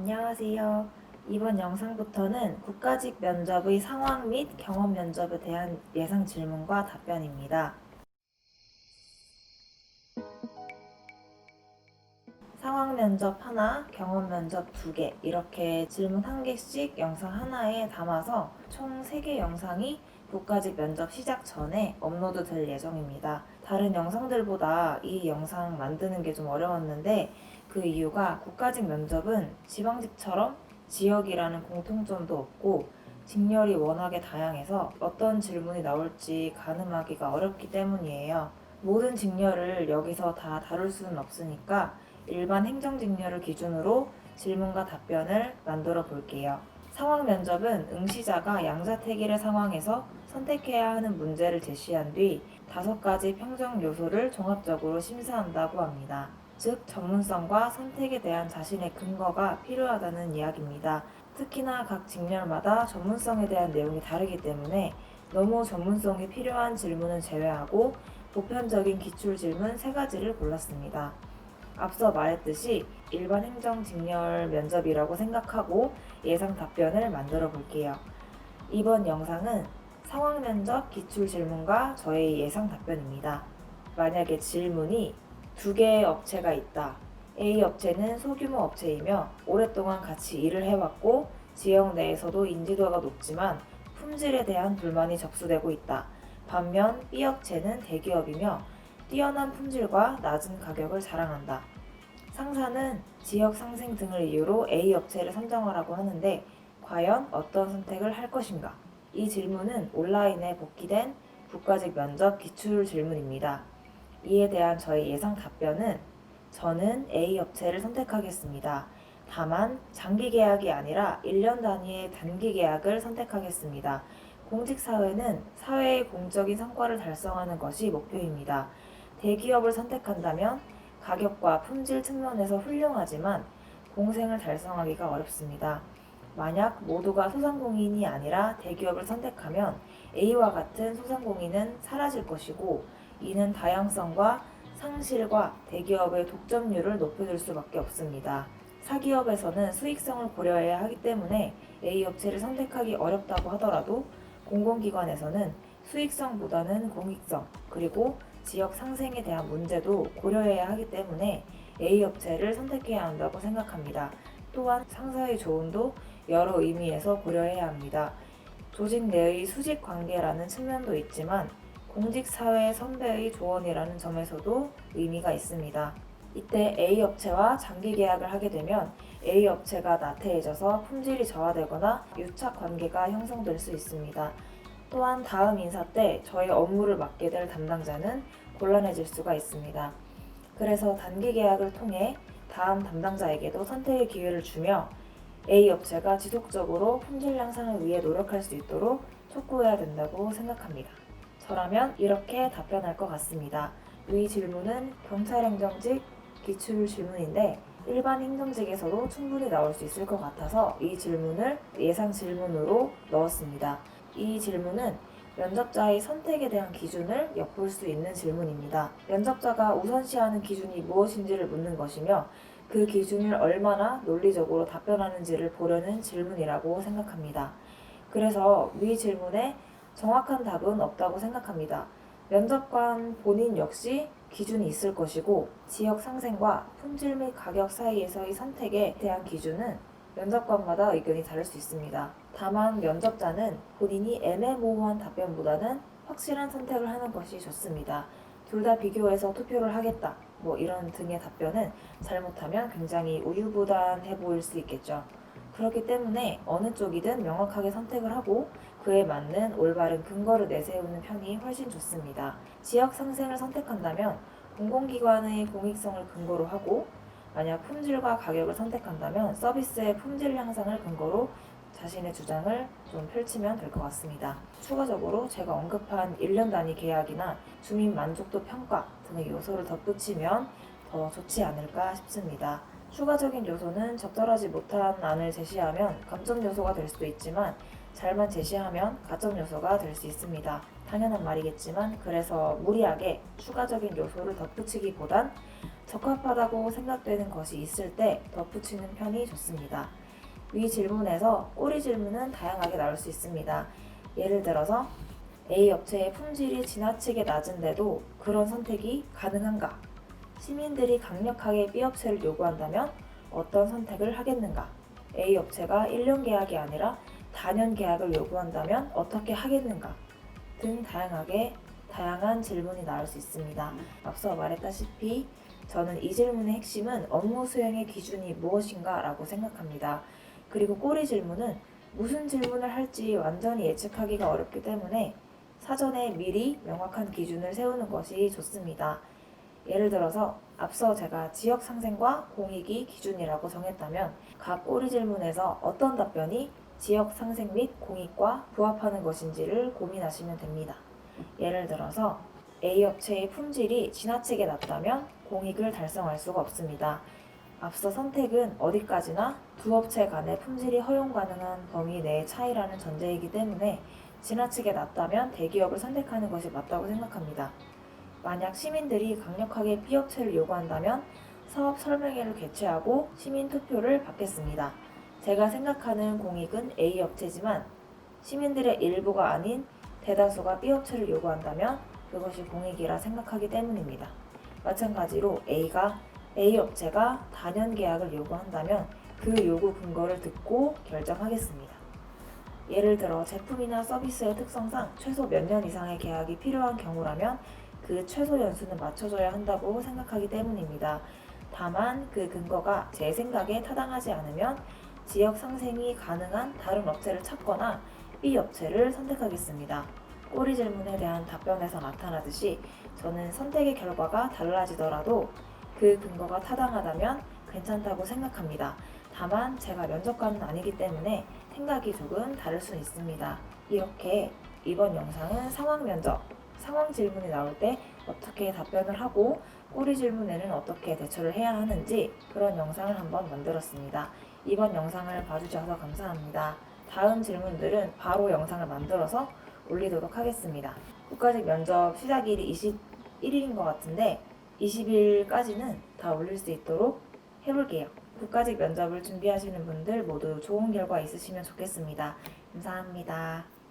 안녕하세요. 이번 영상부터는 국가직 면접의 상황 및 경험 면접에 대한 예상 질문과 답변입니다. 상황 면접 하나, 경험 면접 2개, 이렇게 질문 1개씩 영상 하나에 담아서 총 3개 영상이 국가직 면접 시작 전에 업로드 될 예정입니다. 다른 영상들보다 이 영상 만드는 게 좀 어려웠는데 그 이유가 국가직 면접은 지방직처럼 지역이라는 공통점도 없고 직렬이 워낙에 다양해서 어떤 질문이 나올지 가늠하기가 어렵기 때문이에요. 모든 직렬을 여기서 다 다룰 수는 없으니까 일반 행정직렬을 기준으로 질문과 답변을 만들어 볼게요. 상황 면접은 응시자가 양자택일의 상황에서 선택해야 하는 문제를 제시한 뒤 5가지 평정 요소를 종합적으로 심사한다고 합니다. 즉, 전문성과 선택에 대한 자신의 근거가 필요하다는 이야기입니다. 특히나 각 직렬마다 전문성에 대한 내용이 다르기 때문에 너무 전문성이 필요한 질문은 제외하고 보편적인 기출 질문 3가지를 골랐습니다. 앞서 말했듯이 일반 행정 직렬 면접이라고 생각하고 예상 답변을 만들어 볼게요. 이번 영상은 상황 면접 기출 질문과 저의 예상 답변입니다. 만약에 질문이 2개의 업체가 있다. A 업체는 소규모 업체이며 오랫동안 같이 일을 해왔고 지역 내에서도 인지도가 높지만 품질에 대한 불만이 접수되고 있다. 반면 B 업체는 대기업이며 뛰어난 품질과 낮은 가격을 자랑한다. 상사는 지역 상생 등을 이유로 A 업체를 선정하라고 하는데 과연 어떤 선택을 할 것인가? 이 질문은 온라인에 복귀된 국가직 면접 기출 질문입니다. 이에 대한 저의 예상 답변은 저는 A 업체를 선택하겠습니다. 다만 장기 계약이 아니라 1년 단위의 단기 계약을 선택하겠습니다. 공직사회는 사회의 공적인 성과를 달성하는 것이 목표입니다. 대기업을 선택한다면 가격과 품질 측면에서 훌륭하지만 공생을 달성하기가 어렵습니다. 만약 모두가 소상공인이 아니라 대기업을 선택하면 A와 같은 소상공인은 사라질 것이고 이는 다양성과 상실과 대기업의 독점률을 높여줄 수밖에 없습니다. 사기업에서는 수익성을 고려해야 하기 때문에 A 업체를 선택하기 어렵다고 하더라도 공공기관에서는 수익성보다는 공익성 그리고 지역 상생에 대한 문제도 고려해야 하기 때문에 A 업체를 선택해야 한다고 생각합니다. 또한 상사의 조언도 여러 의미에서 고려해야 합니다. 조직 내의 수직 관계라는 측면도 있지만 공직사회 선배의 조언이라는 점에서도 의미가 있습니다. 이때 A 업체와 장기 계약을 하게 되면 A 업체가 나태해져서 품질이 저하되거나 유착 관계가 형성될 수 있습니다. 또한 다음 인사 때 저의 업무를 맡게 될 담당자는 곤란해질 수가 있습니다. 그래서 단기 계약을 통해 다음 담당자에게도 선택의 기회를 주며 A 업체가 지속적으로 품질 향상을 위해 노력할 수 있도록 촉구해야 된다고 생각합니다. 저라면 이렇게 답변할 것 같습니다. 이 질문은 경찰행정직 기출 질문인데 일반 행정직에서도 충분히 나올 수 있을 것 같아서 이 질문을 예상 질문으로 넣었습니다. 이 질문은 면접자의 선택에 대한 기준을 엿볼 수 있는 질문입니다. 면접자가 우선시하는 기준이 무엇인지를 묻는 것이며 그 기준을 얼마나 논리적으로 답변하는지를 보려는 질문이라고 생각합니다. 그래서 위 질문에 정확한 답은 없다고 생각합니다. 면접관 본인 역시 기준이 있을 것이고 지역 상생과 품질 및 가격 사이에서의 선택에 대한 기준은 면접관마다 의견이 다를 수 있습니다. 다만 면접자는 본인이 애매모호한 답변보다는 확실한 선택을 하는 것이 좋습니다. 둘 다 비교해서 투표를 하겠다. 이런 등의 답변은 잘못하면 굉장히 우유부단해 보일 수 있겠죠. 그렇기 때문에 어느 쪽이든 명확하게 선택을 하고 그에 맞는 올바른 근거를 내세우는 편이 훨씬 좋습니다. 지역 상생을 선택한다면 공공기관의 공익성을 근거로 하고 만약 품질과 가격을 선택한다면 서비스의 품질 향상을 근거로 자신의 주장을 좀 펼치면 될 것 같습니다. 추가적으로 제가 언급한 1년 단위 계약이나 주민 만족도 평가 등의 요소를 덧붙이면 더 좋지 않을까 싶습니다. 추가적인 요소는 적절하지 못한 안을 제시하면 감점 요소가 될 수도 있지만 잘만 제시하면 가점 요소가 될 수 있습니다. 당연한 말이겠지만 그래서 무리하게 추가적인 요소를 덧붙이기보단 적합하다고 생각되는 것이 있을 때 덧붙이는 편이 좋습니다. 위 질문에서 꼬리 질문은 다양하게 나올 수 있습니다. 예를 들어서 A 업체의 품질이 지나치게 낮은데도 그런 선택이 가능한가? 시민들이 강력하게 B 업체를 요구한다면 어떤 선택을 하겠는가? A 업체가 1년 계약이 아니라 다년 계약을 요구한다면 어떻게 하겠는가? 등 다양한 질문이 나올 수 있습니다. 앞서 말했다시피 저는 이 질문의 핵심은 업무 수행의 기준이 무엇인가 라고 생각합니다. 그리고 꼬리 질문은 무슨 질문을 할지 완전히 예측하기가 어렵기 때문에 사전에 미리 명확한 기준을 세우는 것이 좋습니다. 예를 들어서 앞서 제가 지역 상생과 공익이 기준이라고 정했다면 각 꼬리 질문에서 어떤 답변이 지역 상생 및 공익과 부합하는 것인지를 고민하시면 됩니다. 예를 들어서 A 업체의 품질이 지나치게 낮다면 공익을 달성할 수가 없습니다. 앞서 선택은 어디까지나 두 업체 간의 품질이 허용 가능한 범위 내의 차이라는 전제이기 때문에 지나치게 낮다면 대기업을 선택하는 것이 맞다고 생각합니다. 만약 시민들이 강력하게 B 업체를 요구한다면 사업 설명회를 개최하고 시민 투표를 받겠습니다. 제가 생각하는 공익은 A 업체지만 시민들의 일부가 아닌 대다수가 B 업체를 요구한다면 그것이 공익이라 생각하기 때문입니다. 마찬가지로 A 업체가 단연 계약을 요구한다면 그 요구 근거를 듣고 결정하겠습니다. 예를 들어 제품이나 서비스의 특성상 최소 몇 년 이상의 계약이 필요한 경우라면 그 최소 연수는 맞춰줘야 한다고 생각하기 때문입니다. 다만 그 근거가 제 생각에 타당하지 않으면 지역 상생이 가능한 다른 업체를 찾거나 B 업체를 선택하겠습니다. 꼬리 질문에 대한 답변에서 나타나듯이 저는 선택의 결과가 달라지더라도 그 근거가 타당하다면 괜찮다고 생각합니다. 다만 제가 면접관은 아니기 때문에 생각이 조금 다를 수 있습니다. 이렇게 이번 영상은 상황 면접, 상황 질문이 나올 때 어떻게 답변을 하고 꼬리 질문에는 어떻게 대처를 해야 하는지 그런 영상을 한번 만들었습니다. 이번 영상을 봐주셔서 감사합니다. 다음 질문들은 바로 영상을 만들어서 올리도록 하겠습니다. 국가직 면접 시작일이 21일인 것 같은데 20일까지는 다 올릴 수 있도록 해볼게요. 국가직 면접을 준비하시는 분들 모두 좋은 결과 있으시면 좋겠습니다. 감사합니다.